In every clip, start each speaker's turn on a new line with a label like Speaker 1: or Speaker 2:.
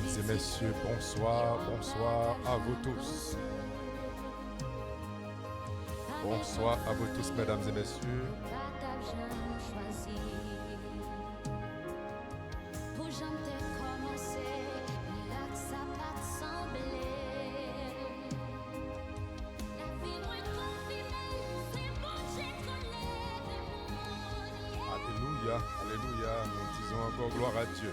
Speaker 1: Mesdames et messieurs, bonsoir à vous tous. Bonsoir à vous tous, mesdames et messieurs. Alléluia, alléluia, nous disons encore gloire à Dieu.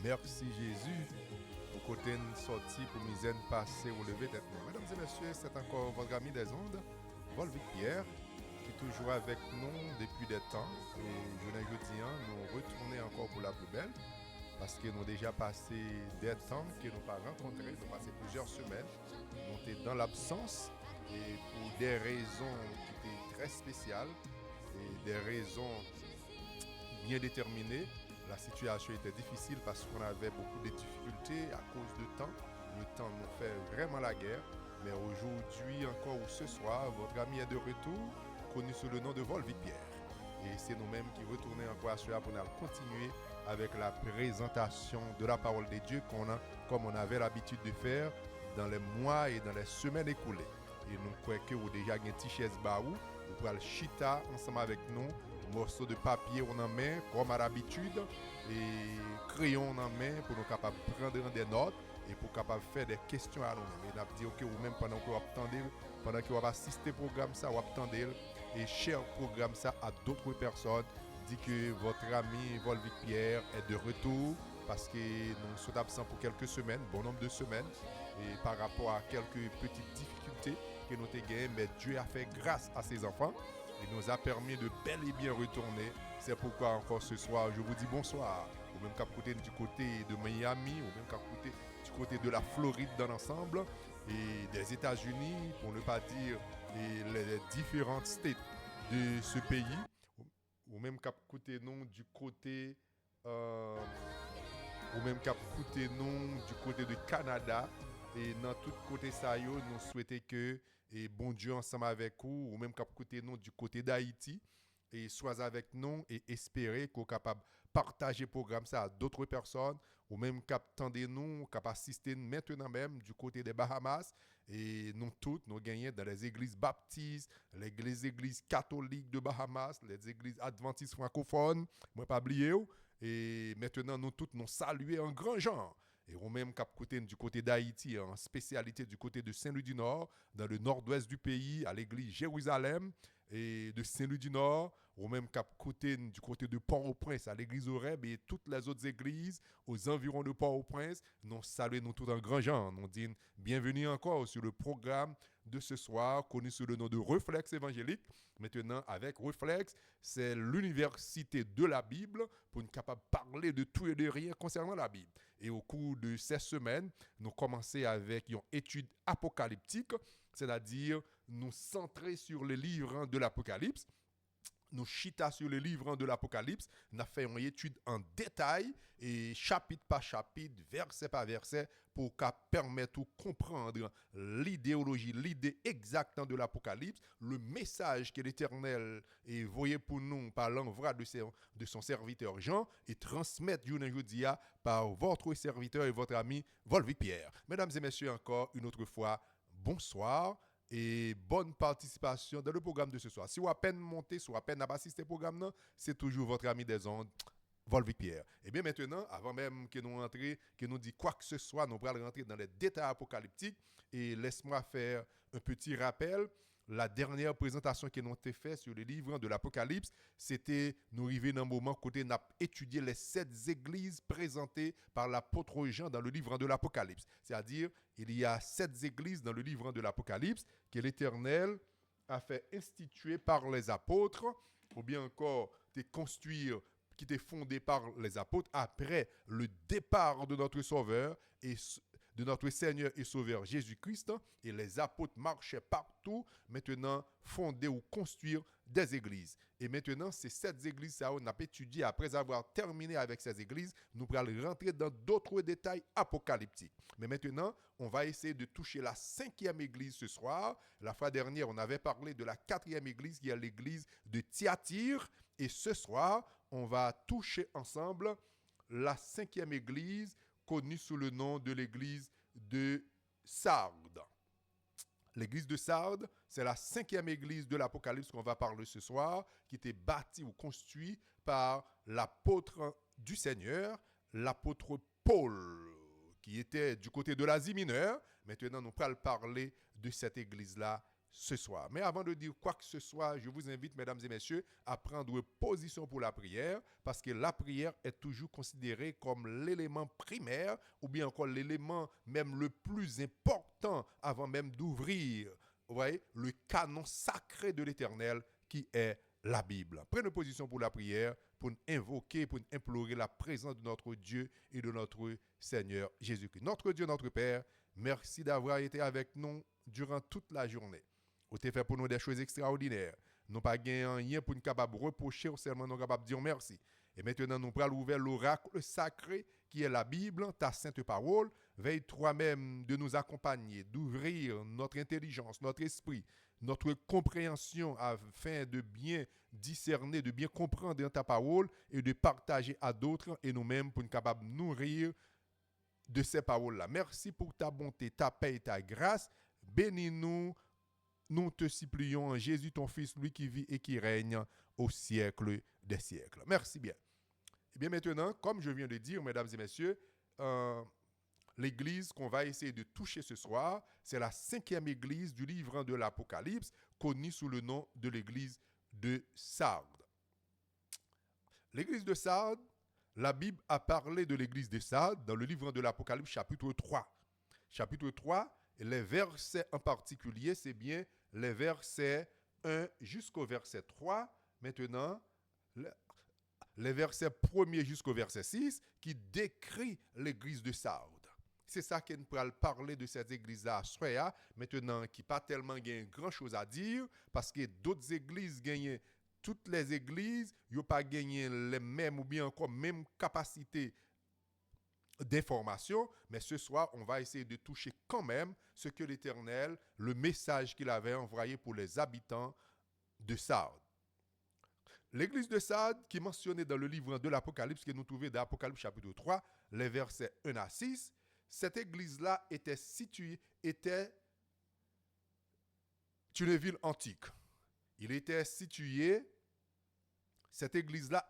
Speaker 1: Merci Jésus pour côté sorti pour misaine passer au lever tête. Mesdames et messieurs, c'est encore votre ami des ondes, Volvic Pierre, qui est toujours avec nous depuis des temps. Et je l'ai dit, nous retourner encore pour la plus belle, parce que nous déjà passé des temps que nous pas rencontrés, nous passé plusieurs semaines, nous étions dans l'absence et pour des raisons qui étaient très spéciales et des raisons bien déterminées. La situation était difficile parce qu'on avait beaucoup de difficultés à cause du temps. Le temps nous fait vraiment la guerre. Mais aujourd'hui, encore ou ce soir, votre ami est de retour, connu sous le nom de Volvic Pierre. Et c'est nous-mêmes qui retournons encore à cela pour continuer avec la présentation de la parole de Dieu comme on avait l'habitude de faire dans les mois et dans les semaines écoulées. Et nous croyons que vous déjà une petite chaise baou, vous pouvez le chita ensemble avec nous. Morceau de papier en main comme à l'habitude et crayon en main pour nous capables de prendre des notes et pour capable faire des questions à nous-mêmes. Et nous dire que vous-même pendant que vous attendez, pendant que vous assistez au programme ça, vous attendez et cher programme ça à d'autres personnes, dit que votre ami Volvic Pierre est de retour parce que nous sommes absents pour quelques semaines, bon nombre de semaines et par rapport à quelques petites difficultés que nous avons gagnées, mais Dieu a fait grâce à ses enfants. Il nous a permis de bel et bien retourner. C'est pourquoi encore ce soir, je vous dis bonsoir. Ou même qu'à côté du côté de Miami, ou même qu'à côté du côté de la Floride dans l'ensemble, et des États-Unis, pour ne pas dire les différentes states de ce pays, ou même qu'à côté non du côté, ou même qu'à côté non du côté du Canada. Et dans tout côté ça, nous souhaitons que et bon Dieu ensemble avec vous, ou même qu'à côté nous du côté d'Haïti, et sois avec nous et espérer qu'on est capable de partager le programme ça à d'autres personnes, ou même qu'attendez nous, capable assister maintenant même du côté des Bahamas, et nous toutes, nous gagnons dans les églises baptistes, les églises catholiques de Bahamas, les églises adventistes francophones, moi pas oublier, et maintenant nous toutes nous saluer en grand genre. Et ou même cap côté du côté d'Haïti, en spécialité du côté de Saint-Louis-du-Nord, dans le nord-ouest du pays, à l'église Jérusalem et de Saint-Louis-du-Nord, ou même cap côté du côté de Port-au-Prince, à l'église Oreb et toutes les autres églises aux environs de Port-au-Prince. Nous saluons nous tout en grand genre. Nous disons bienvenue encore sur le programme de ce soir, connu sous le nom de Réflexe évangélique. Maintenant, avec Réflexe, c'est l'université de la Bible pour être capable de parler de tout et de rien concernant la Bible. Et au cours de ces semaines, nous commençons avec une étude apocalyptique, c'est-à-dire nous centrer sur les livres de l'Apocalypse. Nous chita sur le livre de l'Apocalypse, nous avons fait une étude en détail et chapitre par chapitre, verset par verset, pour permettre de comprendre l'idéologie, l'idée exacte de l'Apocalypse, le message que l'Éternel est voyé pour nous par l'envoi de son serviteur Jean et transmettre aujourd'hui par votre serviteur et votre ami Volvic Pierre. Mesdames et messieurs, encore une autre fois, bonsoir. Et bonne participation dans le programme de ce soir. Si vous avez à peine monté, si vous avez à peine assisté au programme, c'est toujours votre ami des ondes, Volvic Pierre. Et bien maintenant, avant même que nous rentrions, que nous dit quoi que ce soit, nous allons rentrer dans les détails apocalyptiques. Et laisse-moi faire un petit rappel. la dernière présentation que nous avons faite sur le livre de l'Apocalypse, c'était nous arriver dans un moment côté nous étudier les 7 églises présentées par l'apôtre Jean dans le livre de l'Apocalypse. C'est-à-dire, il y a 7 églises dans le livre de l'Apocalypse que l'Éternel a fait instituer par les apôtres, ou bien encore de construire, qui était fondé par les apôtres après le départ de notre Sauveur et de notre Seigneur et Sauveur Jésus-Christ. Et les apôtres marchaient partout, maintenant fonder ou construire des églises. Et maintenant, c'est cette église ça on a étudié. Après avoir terminé avec ces églises, nous allons rentrer dans d'autres détails apocalyptiques. Mais maintenant, on va essayer de toucher la 5e église ce soir. La fois dernière, on avait parlé de la 4e église, qui est l'église de Thyatire. Et ce soir, on va toucher ensemble la 5e église, connue sous le nom de l'église de Sardes. L'église de Sardes, c'est la 5e église de l'Apocalypse qu'on va parler ce soir, qui était bâtie ou construite par l'apôtre du Seigneur, l'apôtre Paul, qui était du côté de l'Asie mineure. Maintenant, nous allons parler de cette église-là ce soir. Mais avant de dire quoi que ce soit, je vous invite, mesdames et messieurs, à prendre position pour la prière, parce que la prière est toujours considérée comme l'élément primaire, ou bien encore l'élément même le plus important avant même d'ouvrir, vous voyez, le canon sacré de l'Éternel qui est la Bible. Prenez position pour la prière, pour invoquer, pour implorer la présence de notre Dieu et de notre Seigneur Jésus-Christ. Notre Dieu, notre Père, merci d'avoir été avec nous durant toute la journée. Vous avez fait pour nous des choses extraordinaires. Nous pas gagné rien pour nous capable reprocher, seulement nous capable dire merci. Et maintenant, nous allons ouvrir l'oracle sacré qui est la Bible, ta sainte parole. Veille toi-même de nous accompagner, d'ouvrir notre intelligence, notre esprit, notre compréhension afin de bien discerner, de bien comprendre ta parole et de partager à d'autres et nous-mêmes pour nous capables de nourrir de ces paroles-là. Merci pour ta bonté, ta paix et ta grâce. Bénis-nous. Nous te supplions en Jésus, ton Fils, lui qui vit et qui règne au siècle des siècles. Merci bien. Et bien maintenant, comme je viens de dire, mesdames et messieurs, l'église qu'on va essayer de toucher ce soir, c'est la 5e église du livre de l'Apocalypse, connue sous le nom de l'église de Sardes. L'église de Sardes, la Bible a parlé de l'église de Sardes dans le livre de l'Apocalypse, chapitre 3. Chapitre 3, les versets en particulier, c'est bien les versets 1 jusqu'au verset 3. Maintenant, les versets 1er jusqu'au verset 6 qui décrit l'église de Sardes. C'est ça qu'on peut parler de cette église-là, maintenant, qui n'a pas tellement grand-chose à dire, parce que d'autres églises gagnent, toutes les églises, n'ont pas gagné les mêmes ou bien encore même capacité d'information, mais ce soir, on va essayer de toucher quand même ce que l'Éternel, le message qu'il avait envoyé pour les habitants de Sardes. L'église de Sardes, qui est mentionnée dans le livre de l'Apocalypse, que nous trouvons dans l'Apocalypse chapitre 3, les versets 1 à 6, cette église-là était une ville antique. Il était situé, cette église-là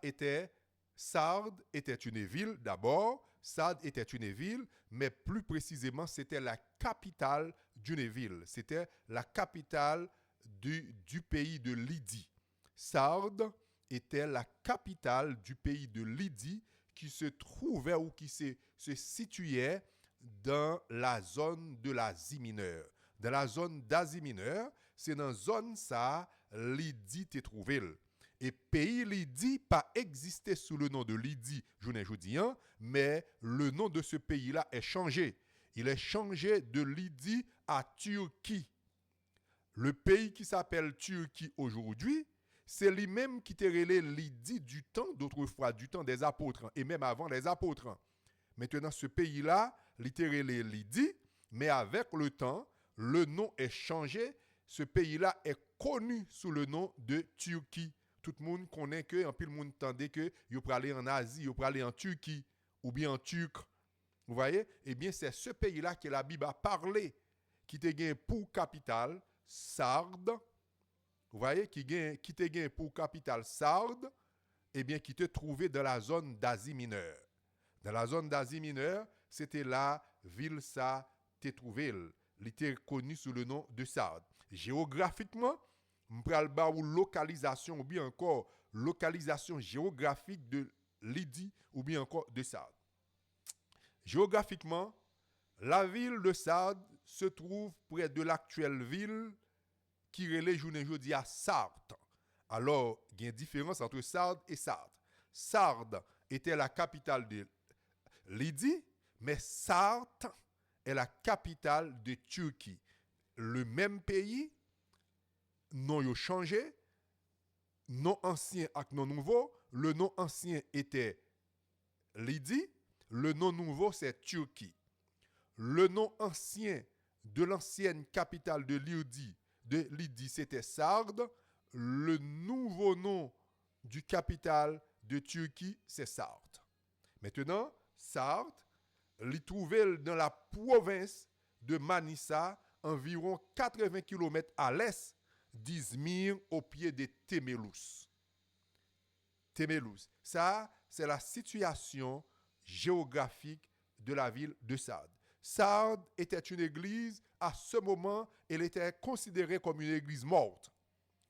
Speaker 1: Sardes était une ville d'abord. Sardes était une ville, mais plus précisément, c'était la capitale d'une ville. C'était la capitale du pays de Lydie. Sardes était la capitale du pays de Lydie qui se trouvait ou qui se situait dans la zone de l'Asie mineure. Dans la zone d'Asie mineure, c'est dans la zone ça, Lydie t'est trouvé. Et pays Lydie pas existé sous le nom de Lydie, je ne dis rien, mais le nom de ce pays-là est changé. Il est changé de Lydie à Turquie. Le pays qui s'appelle Turquie aujourd'hui, c'est lui-même qui était relé Lydie du temps d'autrefois, du temps des apôtres, et même avant les apôtres. Maintenant, ce pays-là, littéralement Lydie, mais avec le temps, le nom est changé. Ce pays-là est connu sous le nom de Turquie. Tout le monde connaît que, en plus le monde entendait que il peut aller en Asie, il peut aller en Turquie, ou bien en Turc. Vous voyez? Eh bien, c'est ce pays-là que la Bible a parlé, qui te gagne pour capitale Sardes. Vous voyez? Qui te gagne pour capitale Sardes, eh bien, qui te trouvait dans la zone d'Asie mineure. Dans la zone d'Asie mineure, c'était la ville ça te trouvait. Il était connu sous le nom de Sardes. Géographiquement, m'pral ba ou localisation ou bien encore localisation géographique de Lydie ou bien encore de Sardes. Géographiquement, la ville de Sardes se trouve près de l'actuelle ville qui relève journée jeudi à Sardes. Alors, il y a une différence entre Sardes et Sardes. Sardes était la capitale de Lydie, mais Sardes est la capitale de Turquie. Le même pays, nom a changé, nom ancien avec nom nouveau. Le nom ancien était Lydie, le nom nouveau c'est Turquie. Le nom ancien de l'ancienne capitale de Lydie, c'était Sardes. Le nouveau nom du capitale de Turquie, c'est Sardes. Maintenant, Sardes, il trouvait dans la province de Manissa, environ 80 km à l'est d'Izmir, au pied de Temelous. Ça, c'est la situation géographique de la ville de Sardes. Sardes était une église, à ce moment, elle était considérée comme une église morte,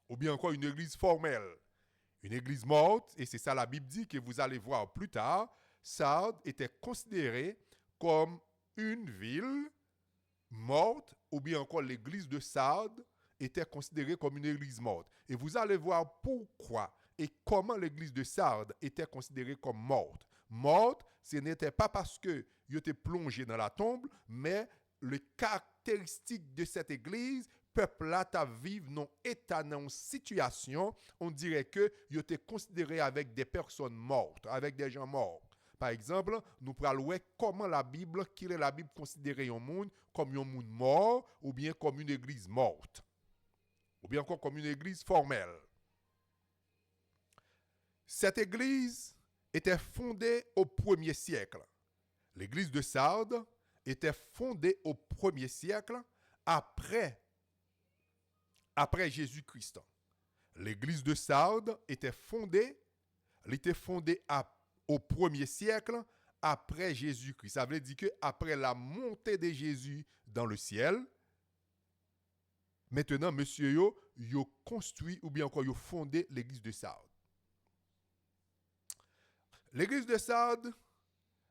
Speaker 1: ou bien encore une église formelle. Une église morte, et c'est ça la Bible dit que vous allez voir plus tard, Sardes était considérée comme une ville morte, ou bien encore l'église de Sardes était considérée comme une église morte. Et vous allez voir pourquoi et comment l'église de Sardes était considérée comme morte. Morte, ce n'était pas parce que il était plongé dans la tombe, mais les caractéristiques de cette église, peuple là ta vivre non état dans une situation, on dirait que il était considéré avec des personnes mortes, avec des gens morts. Par exemple, nous prenons comment la Bible considérait un monde comme un monde mort ou bien comme une église morte ou bien encore comme une église formelle. Cette église était fondée au 1er siècle. L'église de Sardes était fondée au 1er siècle après Jésus-Christ. L'église de Sardes était fondée au 1er siècle après Jésus-Christ. Ça veut dire qu'après la montée de Jésus dans le ciel, maintenant, monsieur yo construit ou bien encore yo fondé l'église de Sardes. L'église de Sardes,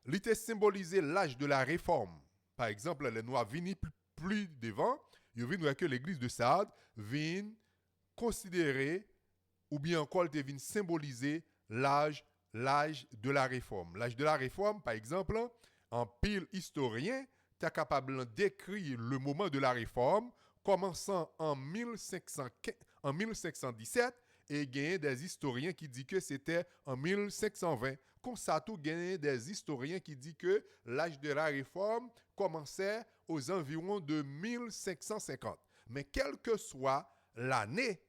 Speaker 1: il était symbolisé l'âge de la réforme. Par exemple, les Noirs venus plus devant, ils viennent que l'église de Sardes vient considérer ou bien encore ils viennent symboliser l'âge de la réforme. L'âge de la réforme, par exemple, en pile historien, tu es capable de décrire le moment de la réforme commençant en 1517 et gagner des historiens qui disent que c'était en 1520. Comme ça, tout gagner des historiens qui disent que l'âge de la réforme commençait aux environs de 1550. Mais quelle que soit l'année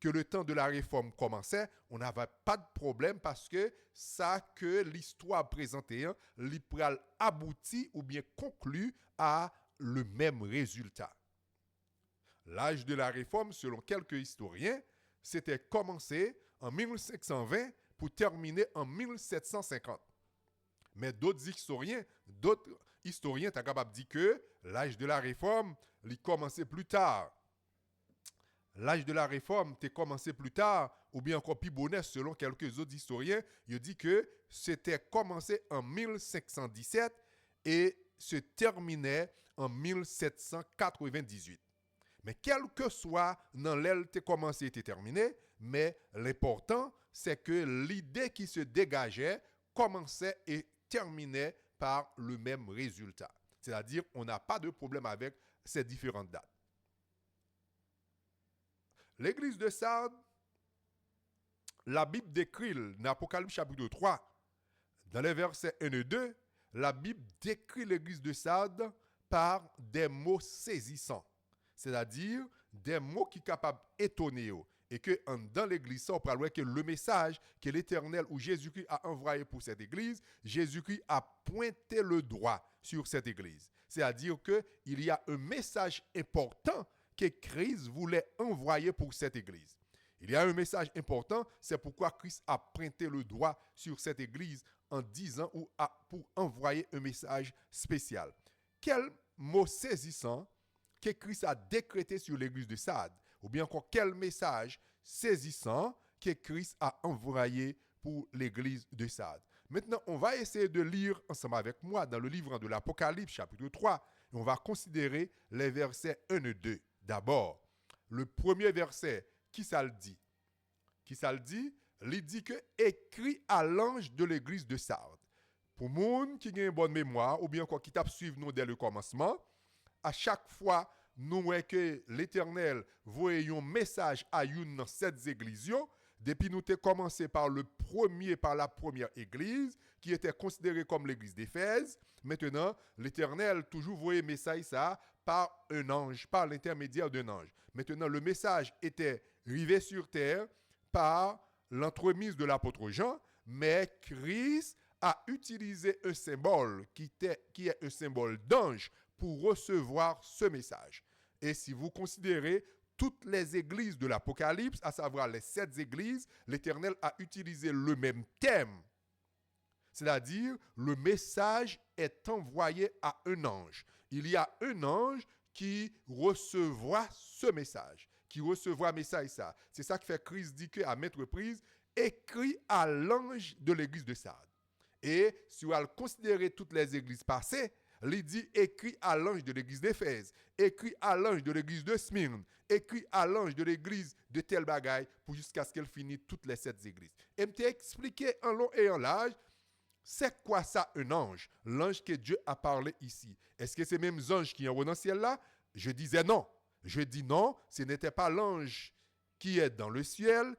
Speaker 1: que le temps de la réforme commençait, on n'avait pas de problème parce que ça que l'histoire présentée, l'ipral aboutit ou bien conclut à le même résultat. L'âge de la réforme, selon quelques historiens, c'était commencé en 1520 pour terminer en 1750. Mais d'autres historiens sont capables de dire que l'âge de la réforme, il commençait plus tard. L'âge de la réforme a commencé plus tard, ou bien encore plus bonnet, selon quelques autres historiens, ils disent que c'était commencé en 1517 et se terminait en 1798. Mais quel que soit dans l'aile qui commencé et terminé, mais l'important, c'est que l'idée qui se dégageait commençait et terminait par le même résultat. C'est-à-dire, on n'a pas de problème avec ces différentes dates. L'église de Sardes, la Bible décrit, dans Apocalypse chapitre 3, dans les versets 1 et 2, la Bible décrit l'église de Sardes par des mots saisissants. C'est-à-dire des mots qui sont capables d'étonner. Et que dans l'église, on parle que le message que l'Éternel ou Jésus-Christ a envoyé pour cette église, Jésus-Christ a pointé le doigt sur cette église. C'est-à-dire qu'il y a un message important que Christ voulait envoyer pour cette église. Il y a un message important, c'est pourquoi Christ a pointé le doigt sur cette église en disant ou pour envoyer un message spécial. Quel mot saisissant que Christ a décrété sur l'église de Sardes, ou bien encore quel message saisissant que Christ a envoyé pour l'église de Sardes. Maintenant, on va essayer de lire ensemble avec moi dans le livre de l'Apocalypse, chapitre 3, et on va considérer les versets 1 et 2. D'abord, le premier verset, qui ça le dit? Qui ça le dit? Il dit que écrit à l'ange de l'église de Sardes. Pour moun qui a une bonne mémoire, ou bien quoi qui tape suivre nous dès le commencement, à chaque fois, nous voyons que l'Éternel voyait un message à une dans cette église. Depuis nous avons commencé par la première église, qui était considérée comme l'église d'Éphèse. Maintenant, l'Éternel toujours voyait message ça par un ange, par l'intermédiaire d'un ange. Maintenant, le message était arrivé sur terre par l'entremise de l'apôtre Jean, mais Christ a utilisé un symbole qui est un symbole d'ange pour recevoir ce message. Et si vous considérez toutes les églises de l'Apocalypse, à savoir les 7 églises, l'Éternel a utilisé le même thème. C'est-à-dire, le message est envoyé à un ange. Il y a un ange qui recevra ce message, qui recevra message ça. C'est ça qui fait Christ dit qu'à maintes reprises, écrit à l'ange de l'église de Sardes. Et si on considérer toutes les églises passées, il dit écrit à l'ange de l'église d'Éphèse, écrit à l'ange de l'église de Smyrne, écrit à l'ange de l'église de tel bagaille, pour jusqu'à ce qu'elle finisse toutes les 7 églises. Et me expliqué en long et en large, c'est quoi ça un ange? L'ange que Dieu a parlé ici. Est-ce que c'est même anges qui sont dans le ciel là? Je disais non. Je dis non, ce n'était pas l'ange qui est dans le ciel,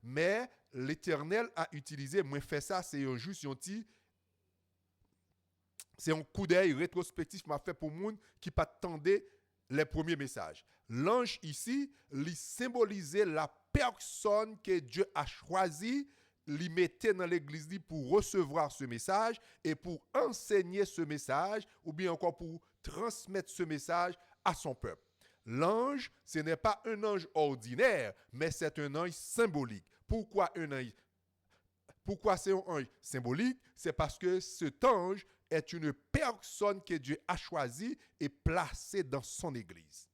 Speaker 1: mais l'Éternel a utilisé, moi fait ça, c'est un coup d'œil rétrospectif m'a fait pour monde qui pas attendait les premiers messages. L'ange ici, il symbolisait la personne que Dieu a choisie, l'y mettait dans l'église pour recevoir ce message et pour enseigner ce message ou bien encore pour transmettre ce message à son peuple. L'ange, ce n'est pas un ange ordinaire, mais c'est un ange symbolique. Pourquoi c'est un ange symbolique? C'est parce que cet ange est une personne que Dieu a choisie et placée dans son église.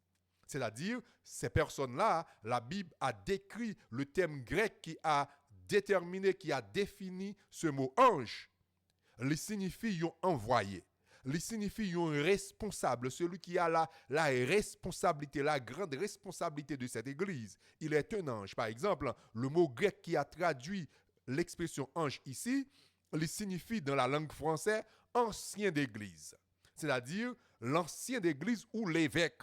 Speaker 1: C'est-à-dire, ces personnes-là, la Bible a décrit le terme grec qui a défini ce mot ange. Il signifie un envoyé. Il signifie un responsable, celui qui a la responsabilité, la grande responsabilité de cette église. Il est un ange. Par exemple, le mot grec qui a traduit l'expression ange ici, il signifie dans la langue française ancien d'église. C'est-à-dire l'ancien d'église ou l'évêque.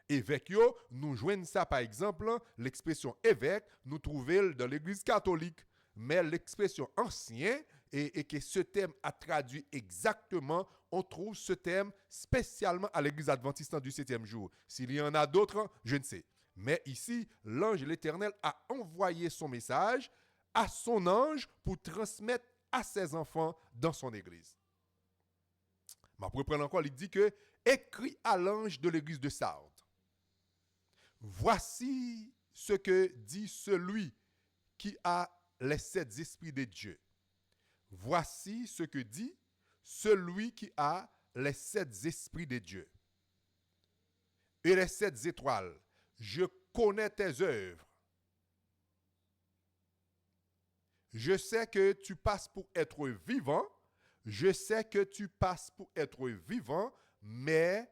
Speaker 1: Évêque, nous joignons ça par exemple, l'expression évêque, nous trouvons dans l'église catholique. Mais l'expression ancien, et que ce thème a traduit exactement, on trouve ce thème spécialement à l'église adventiste du 7e jour. S'il y en a d'autres, je ne sais. Mais ici, l'ange de l'Éternel a envoyé son message à son ange pour transmettre à ses enfants dans son église. Mais pour reprendre encore, il dit que écrit à l'ange de l'église de Sardes. Voici ce que dit celui qui a les 7 esprits de Dieu. Voici ce que dit celui qui a les 7 esprits de Dieu. Et les 7 étoiles. Je connais tes œuvres. Je sais que tu passes pour être vivant. Je sais que tu passes pour être vivant, mais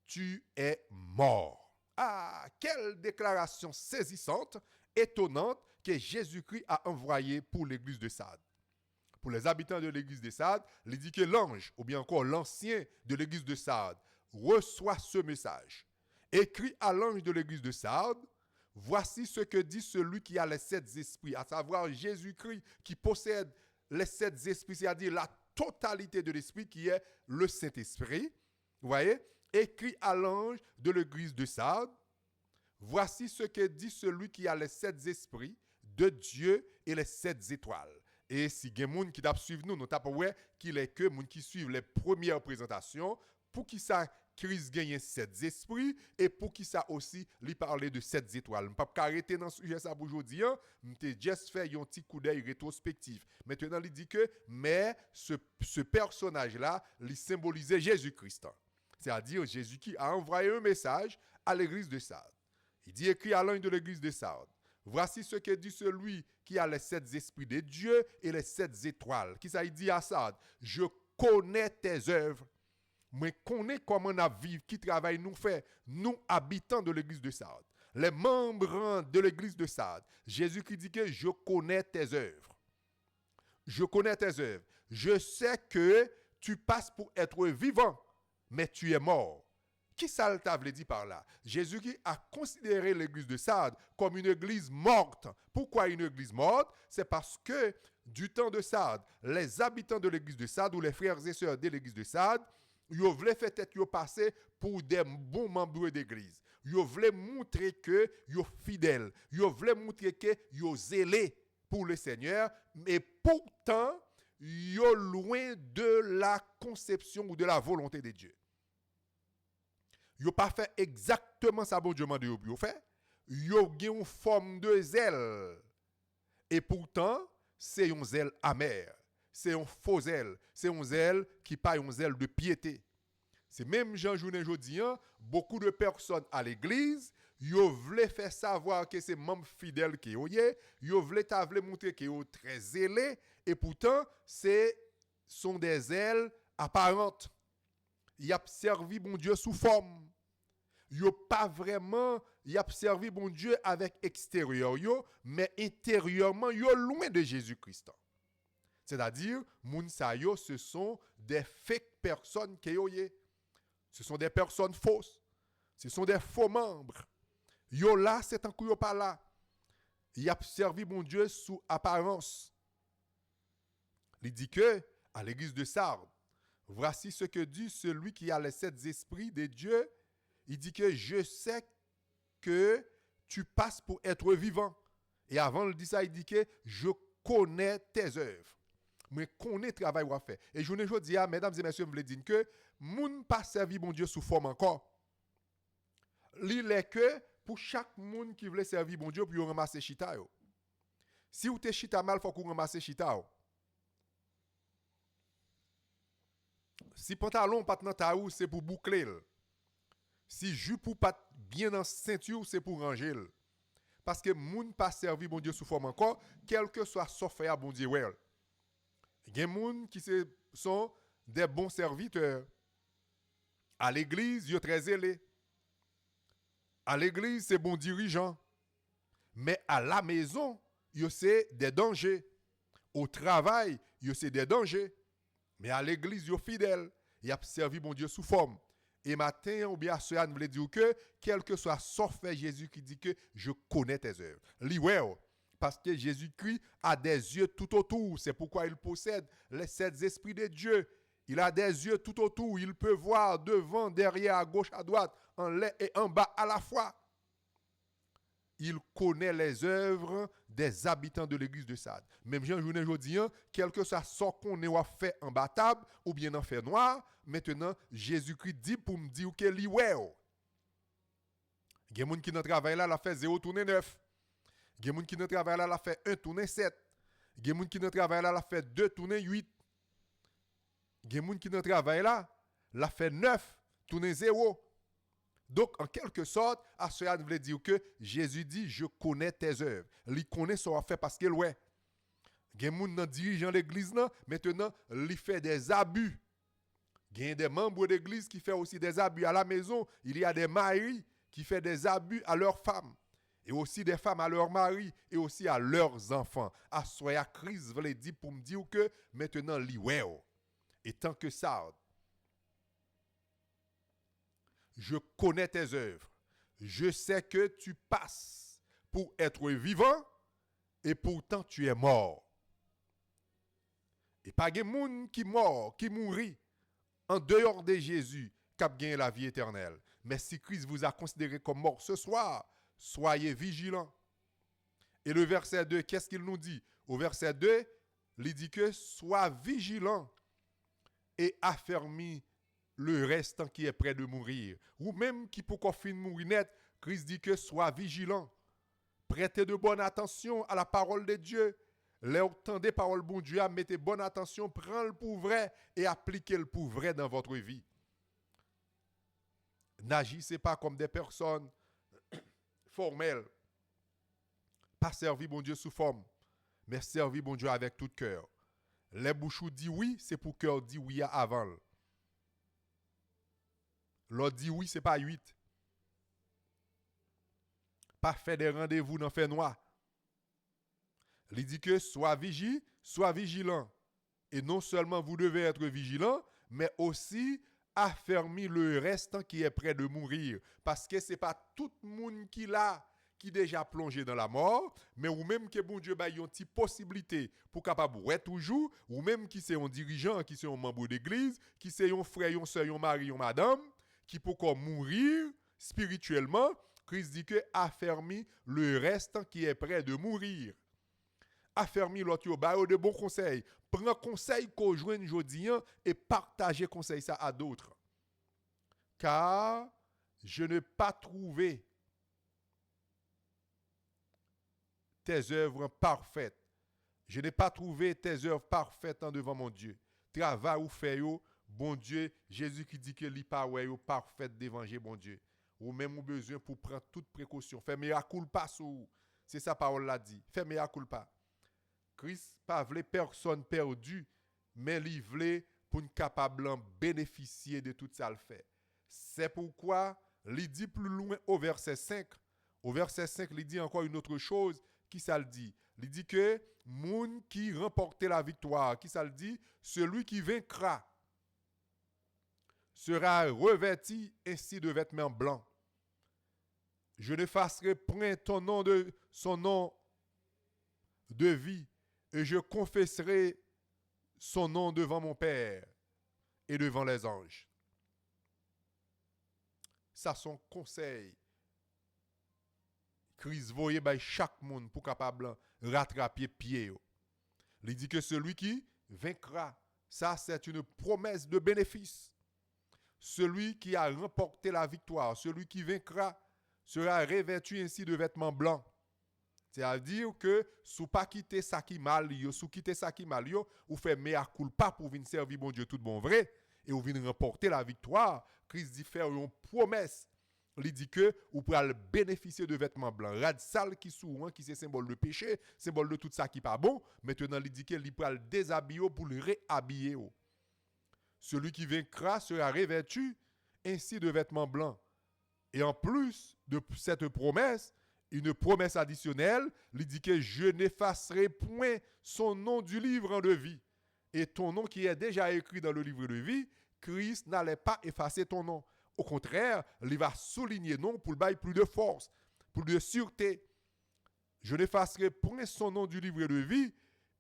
Speaker 1: tu es mort. Ah, quelle déclaration saisissante, étonnante que Jésus-Christ a envoyée pour l'église de Sardes. Pour les habitants de l'église de Sardes, il dit que l'ange, ou bien encore l'ancien de l'église de Sardes, reçoit ce message. Écrit à l'ange de l'église de Sardes, voici ce que dit celui qui a les 7 esprits, à savoir Jésus-Christ qui possède les 7 esprits, c'est-à-dire la totalité de l'esprit qui est le Saint-Esprit. Vous voyez? Écrit à l'ange de l'église de Sardes, voici ce que dit celui qui a les 7 esprits de Dieu et les 7 étoiles. Et si il y a des gens qui suivent nous, nous avons qu'il est que les gens qui suivent les premières présentations, pour qui ça Christ gagne 7 esprits et pour qui ça aussi lui parler de 7 étoiles. Je ne peux pas arrêter dans ce sujet ça pour aujourd'hui, je vais juste faire un petit coup d'œil rétrospectif. Maintenant, il dit que mais ce personnage-là, il symbolisait Jésus-Christ. C'est-à-dire, Jésus qui a envoyé un message à l'église de Sardes. Il dit, écrit à l'ange de l'église de Sardes. Voici ce que dit celui qui a les 7 esprits de Dieu et les 7 étoiles. Qui ça, il dit à Sardes, je connais tes œuvres. Mais connais comment on vivre, qui travaille nous fait, nous habitants de l'église de Sardes. Les membres de l'église de Sardes. Jésus qui dit que je connais tes œuvres. Je connais tes œuvres. Je sais que tu passes pour être vivant, mais tu es mort. Qui ça t'a dit par là? Jésus qui a considéré l'église de Sardes comme une église morte. Pourquoi une église morte? C'est parce que du temps de Sardes, les habitants de l'église de Sardes ou les frères et sœurs de l'église de Sardes, ils voulaient faire tête passer pour des bons membres d'église. Ils voulaient montrer que ils sont fidèles. Ils voulaient montrer que ils sont zélés pour le Seigneur, mais pourtant, ils sont loin de la conception ou de la volonté de Dieu. Ils n'ont pas fait exactement ça, bon Dieu m'a dit, ils ont fait. Ils ont une forme de zèle. Et pourtant, c'est un zèle amer. C'est un faux zèle. C'est un zèle qui n'est pas un zèle de piété. C'est même Jean-Journée Jodien, beaucoup de personnes à l'église, ils voulaient faire savoir que c'est membres fidèles qui sont, ils voulaient montrer qu'ils sont très zélés, et pourtant, sont des zèles apparentes. Ils ont servi bon Dieu sous forme. Ils n'ont pas vraiment, ils ont servi bon Dieu avec extérieur, mais intérieurement, ils sont loin de Jésus-Christ. C'est-à-dire, Mounsayo, ce sont des fake personnes qui sont. Ce sont des personnes fausses. Ce sont des faux membres. Yo là, c'est un coup yo pas là. Il a servi mon Dieu sous apparence. Il dit que, à l'église de Sardes, voici ce que dit celui qui a les 7 esprits de Dieu. Il dit que je sais que tu passes pour être vivant. Et avant de dire ça, il dit que je connais tes œuvres. Mais connais le travail qu'on a fait. Et je ne dis pas, mesdames et messieurs, je voulais dire que moun pas servi mon Dieu sous forme encore. Il est que pour chaque monde qui veut servir mon Dieu, pour ramasser chita. Si vous êtes chita mal, il faut qu'on ramasse chita. Si pantalon pas dans taou, c'est pour boucler. Si jupe pas bien dans ceinture, c'est pour ranger. Parce que moun pas servi mon Dieu sous forme encore, quel que soit ce fait à bon Dieu. Il y a des gens qui sont des bons serviteurs. À l'église, ils sont très zélés. À l'église, c'est bon dirigeant. Mais à la maison, ils sont des dangers. Au travail, ils sont des dangers. Mais à l'église, ils sont fidèles. Ils ont servi bon Dieu sous forme. Et matin, ou bien ce Anne voulait dire que, quel que soit ce fait Jésus qui dit que je connais tes œuvres. Parce que Jésus-Christ a des yeux tout autour. C'est pourquoi il possède les 7 esprits de Dieu. Il a des yeux tout autour. Il peut voir devant, derrière, à gauche, à droite, en l'air et en bas à la fois. Il connaît les œuvres des habitants de l'église de Sardes. Même Jean-Journée Jodien, quel que soit ce qu'on ait fait en bas table ou bien en fer noir, maintenant, Jésus-Christ dit pour me dire que li ouais. Il y a des gens qui dans travail là, la fait 0 tourner 9. Il y a des gens qui dans travail là, la fait 1 tourner 7. Il y a des gens qui dans travail là, la fait 2 tourner 8. Il y a des gens qui dans travail là, la fait 9 tourner 0. Donc, en quelque sorte, à cela veut dire que Jésus dit, je connais tes œuvres. Il connaît ce qu'on fait parce qu'il ouais. Il y a des gens qui dirigent l'église, maintenant, il fait des abus. Il y a des membres de l'église qui font aussi des abus à la maison. Il y a des maris qui font des abus à leurs femmes. Et aussi des femmes à leurs maris. Et aussi à leurs enfants. À cela, Christ veut dire pour me dire que maintenant, il ouais. Et tant que ça, je connais tes œuvres. Je sais que tu passes pour être vivant et pourtant tu es mort. Et pas de monde qui mort, qui mourit en dehors de Jésus, qui a gagné la vie éternelle. Mais si Christ vous a considéré comme mort ce soir, soyez vigilants. Et le verset 2, qu'est-ce qu'il nous dit? Au verset 2, il dit que sois vigilant et affermis le restant qui est près de mourir. Ou même qui peut qu'on finisse mourir net, Christ dit que sois vigilant. Prêtez de bonne attention à la parole de Dieu. L'entendez parole bon Dieu, mettez bonne attention, prenez le pour vrai et appliquez le pour vrai dans votre vie. N'agissez pas comme des personnes formelles. Pas servir bon Dieu sous forme, mais servir bon Dieu avec tout cœur. Les bouchous dit oui, c'est pour cœur dit oui avant. L'autre dit oui, c'est pas 8. Pas faire des rendez-vous dans fait noir. Il dit que sois vigilant. Et non seulement vous devez être vigilant, mais aussi affermir le restant qui est près de mourir. Parce que ce n'est pas tout le monde qui l'a, qui déjà plongé dans la mort, mais ou même que bon Dieu ait une petite possibilité pour capable être toujours, ou même qui c'est un dirigeant, qui c'est un membre d'église, qui c'est un frère, un soeur, un mari, un madame, qui peut mourir spirituellement. Christ dit que affermir le restant qui est près de mourir. Affermir l'autre, bah de bons conseils. Prends conseil qu'on joigne aujourd'hui et partagez conseil ça à d'autres. Car je n'ai pas trouvé tes œuvres parfaites. Je n'ai pas trouvé tes œuvres parfaites en devant mon Dieu. Travail ou fait, bon Dieu, Jésus qui dit que li pas parfaite d'évangile, bon Dieu. Ou même ou besoin pour prendre toute précaution. Fais mea culpa sous. C'est sa parole l'a dit. Fais mea culpa. Christ pas voulait personne perdu, mais il voulait pour être capable de bénéficier de tout ça le fait. C'est pourquoi il dit plus loin au verset 5. Au verset 5, il dit encore une autre chose. Qui ça le dit? Il dit que moun qui remporte la victoire, qui ça le dit? Celui qui vaincra sera revêtu ainsi de vêtements blancs. Je n'effacerai point son nom de vie, et je confesserai son nom devant mon Père et devant les anges. Ça, son conseil. Christ voyait chaque monde pour capable rattraper pied. Il dit que celui qui vaincra, ça c'est une promesse de bénéfice. Celui qui a remporté la victoire, celui qui vaincra, sera revêtu ainsi de vêtements blancs. C'est-à-dire que si vous pas quitter ça qui mal, si vous quittez ça qui mal, vous faites mea culpa pour venir servir bon Dieu tout bon vrai et vous venez remporter la victoire. Christ dit faire une promesse. Il dit que vous pourrez bénéficier de vêtements blancs. Rad sale qui souvent qui c'est symbole de péché, symbole de tout ça qui pas bon. Maintenant il dit qu'il pourra le déshabiller pour le réhabiller. Celui qui vaincra sera revêtu ainsi de vêtements blancs. Et en plus de cette promesse, une promesse additionnelle, il dit que je n'effacerai point son nom du livre de vie. Et ton nom qui est déjà écrit dans le livre de vie, Christ n'allait pas effacer ton nom. Au contraire, il va souligner non pour le bail plus de force, plus de sûreté. Je n'effacerai point son nom du livre de vie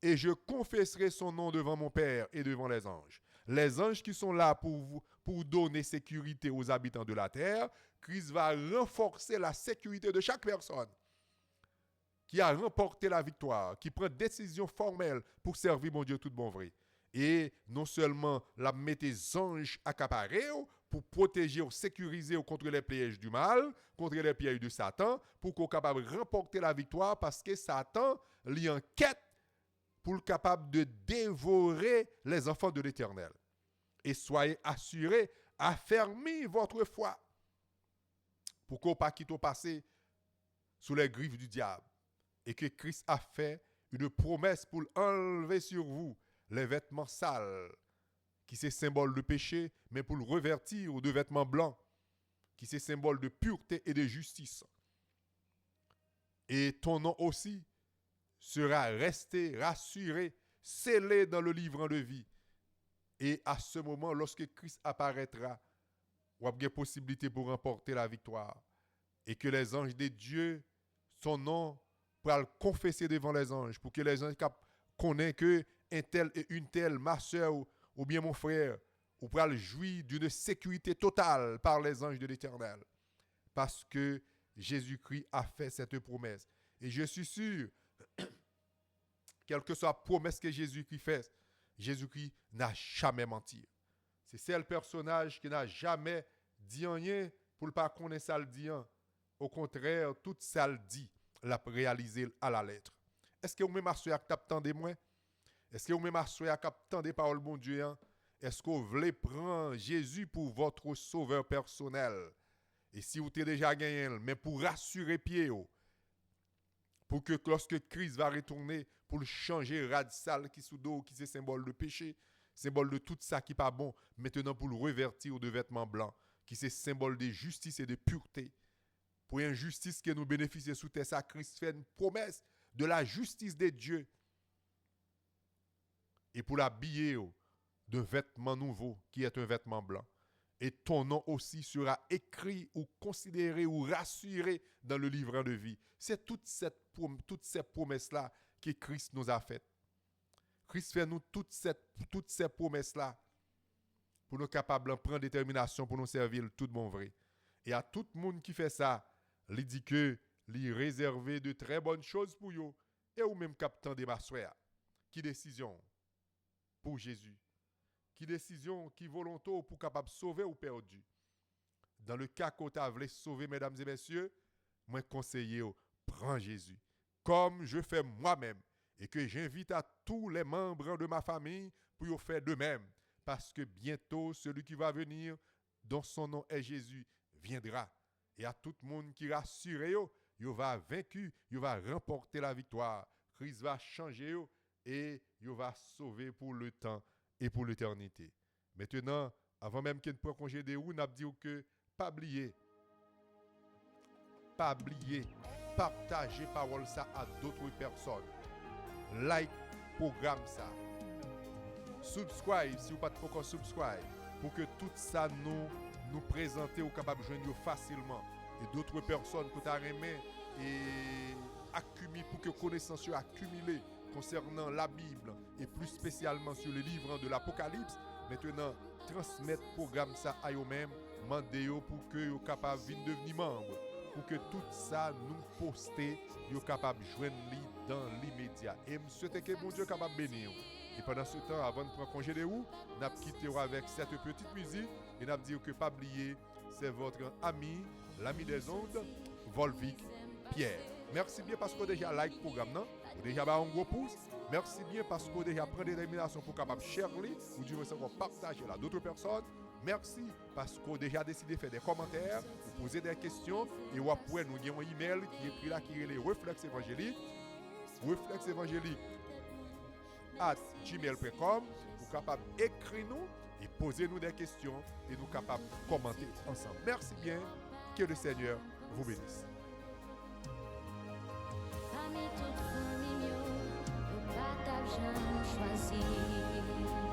Speaker 1: et je confesserai son nom devant mon Père et devant les anges. Les anges qui sont là pour donner sécurité aux habitants de la terre, Christ va renforcer la sécurité de chaque personne qui a remporté la victoire, qui prend décision formelle pour servir mon Dieu tout bon vrai. Et non seulement la mettre des anges accaparés pour protéger ou sécuriser contre les pièges du mal, contre les pièges de Satan, pour qu'on soit capable de remporter la victoire parce que Satan l'y enquête pour être capable de dévorer les enfants de l'Éternel. Et soyez assurés, affermez votre foi pour qu'on ne pas quitter au passé sous les griffes du diable. Et que Christ a fait une promesse pour enlever sur vous les vêtements sales, qui c'est symbole de péché, mais pour le revertir de vêtements blancs, qui c'est symbole de pureté et de justice. Et ton nom aussi sera resté, rassuré, scellé dans le livre de vie. Et à ce moment, lorsque Christ apparaîtra, vous avez la possibilité pour remporter la victoire. Et que les anges de Dieu, son nom, pour le confesser devant les anges, pour que les anges connaissent que un tel et une telle, ma soeur ou bien mon frère, ou pour le jouir d'une sécurité totale par les anges de l'Éternel. Parce que Jésus-Christ a fait cette promesse. Et je suis sûr, quelle que soit la promesse que Jésus-Christ fait, Jésus-Christ n'a jamais menti. C'est le personnage qui n'a jamais dit rien pour ne pas connaître ça le dit. Au contraire, tout ça le dit, l'a réalisé à la lettre. Est-ce que vous même assurez que t'attendez moi? Est-ce que vous même assurez que t'attendez parole bon Dieu? Est-ce que vous voulez prendre Jésus pour votre sauveur personnel? Et si vous avez déjà gagné, mais pour rassurer pied, pour que lorsque Christ va retourner, pour le changer radical qui sous dos, qui c'est symbole de péché, symbole de tout ça qui n'est pas bon, maintenant pour le revertir de vêtements blancs, qui c'est symbole de justice et de pureté. Pour une justice qui nous bénéficie sous terre, ça Christ fait une promesse de la justice de Dieu. Et pour l'habiller d'un vêtement nouveau, qui est un vêtement blanc. Et ton nom aussi sera écrit ou considéré ou rassuré dans le livre de vie. C'est toutes ces promesses-là que Christ nous a faites. Christ fait nous toutes ces promesses-là pour nous capables de prendre détermination pour nous servir tout bon vrai. Et à tout le monde qui fait ça, il dit que il réservé de très bonnes choses pour vous. Et ou même captant des massoirs. Qui décision pour Jésus? Qui décision, qui volonté pour capable sauver ou perdu? Dans le cas qu'on t'a voulu sauver, mesdames et messieurs, moi conseiller, prends Jésus. Comme je fais moi-même. Et que j'invite à tous les membres de ma famille pour faire de même. Parce que bientôt, celui qui va venir, dont son nom est Jésus, viendra. Et à tout le monde qui rassure, il va vaincu, il va remporter la victoire. Christ va changer et il va sauver pour le temps et pour l'éternité. Maintenant, avant même qu'il ne prenne congé de vous, nous avons dit que pas oublier, partager parole ça à d'autres personnes. Like programme ça. Subscribe si vous pas encore subscribe pour que tout ça nous présenter ou capable de joindre facilement et d'autres personnes pour t'arrimer et accumuler pour que connaissances soient accumulées concernant la Bible et plus spécialement sur le livre de l'Apocalypse. Maintenant, transmettre programme ça à eux-mêmes, mandez-vous pour que vous capable de devenir membre, pour que tout ça nous poster, vous capable de joindre dans l'immédiat. Et je souhaite que mon Dieu capable de bénir. Et pendant ce temps, avant de prendre congé de vous, nous avons quitté avec cette petite musique et nous avons dit que pas oublier, c'est votre ami, l'ami des ondes, Volvic Pierre. Merci bien parce que déjà like le programme, non? Déjà un gros pouce. Merci bien parce que déjà pris détermination pour capable share ou du moins partager là d'autres personnes. Merci parce que déjà décidé de faire des commentaires, de poser des questions et après nous avons un email qui est écrit là qui est les réflexes évangéliques. Réflexe évangélique @gmail.com pour capable écrire nous et poser nous des questions et nous capable commenter ensemble. Merci bien, que le Seigneur vous bénisse.
Speaker 2: Parmi toute famille, le pas t'a jamais choisi.